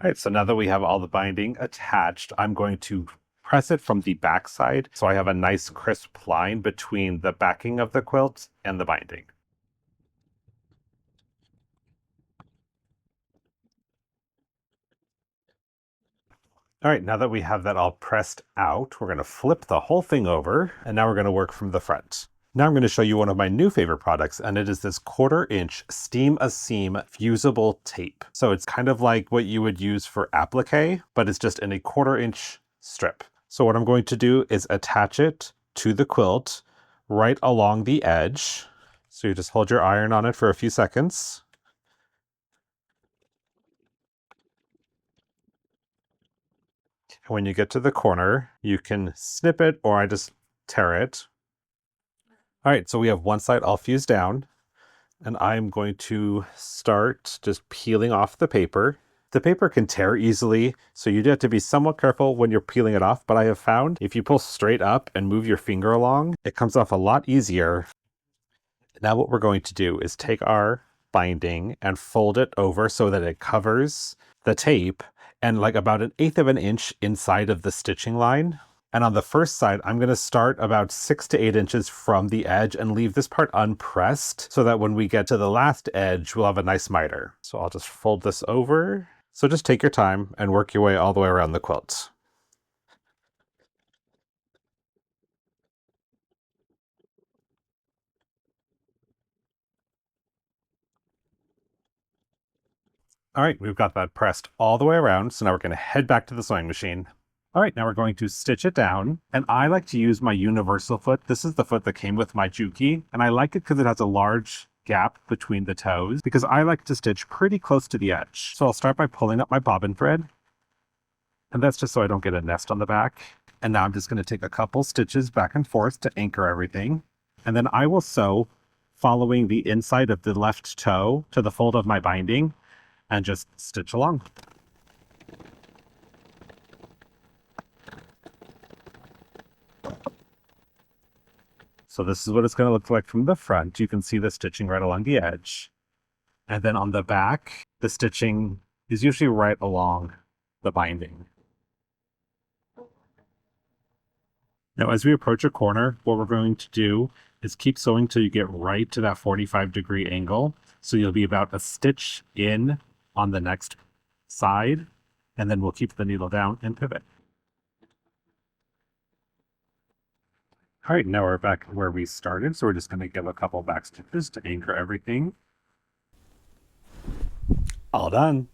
All right, so now that we have all the binding attached, I'm going to press it from the back side so I have a nice crisp line between the backing of the quilt and the binding. All right, now that we have that all pressed out, we're going to flip the whole thing over, and now we're going to work from the front. Now I'm going to show you one of my new favorite products, and it is this 1/4" steam a seam fusible tape. So it's kind of like what you would use for applique, but it's just in a 1/4" strip. So what I'm going to do is attach it to the quilt right along the edge. So you just hold your iron on it for a few seconds. When you get to the corner, you can snip it, or I just tear it. All right, so we have one side all fused down, and I'm going to start just peeling off the paper. The paper can tear easily, so you do have to be somewhat careful when you're peeling it off, but I have found if you pull straight up and move your finger along, it comes off a lot easier. Now what we're going to do is take our binding and fold it over so that it covers the tape and like about 1/8 inch inside of the stitching line. And on the first side, I'm going to start about 6 to 8 inches from the edge and leave this part unpressed so that when we get to the last edge, we'll have a nice miter. So I'll just fold this over. So just take your time and work your way all the way around the quilt. All right, we've got that pressed all the way around. So now we're going to head back to the sewing machine. All right, now we're going to stitch it down. And I like to use my universal foot. This is the foot that came with my Juki. And I like it because it has a large gap between the toes because I like to stitch pretty close to the edge. So I'll start by pulling up my bobbin thread. And that's just so I don't get a nest on the back. And now I'm just going to take a couple stitches back and forth to anchor everything. And then I will sew following the inside of the left toe to the fold of my binding and just stitch along. So this is what it's going to look like from the front. You can see the stitching right along the edge. And then on the back, the stitching is usually right along the binding. Now, as we approach a corner, what we're going to do is keep sewing till you get right to that 45-degree angle. So you'll be about a stitch in on the next side, and then we'll keep the needle down and pivot. All right, now we're back where we started. So we're just going to give a couple back stitches to anchor everything. All done.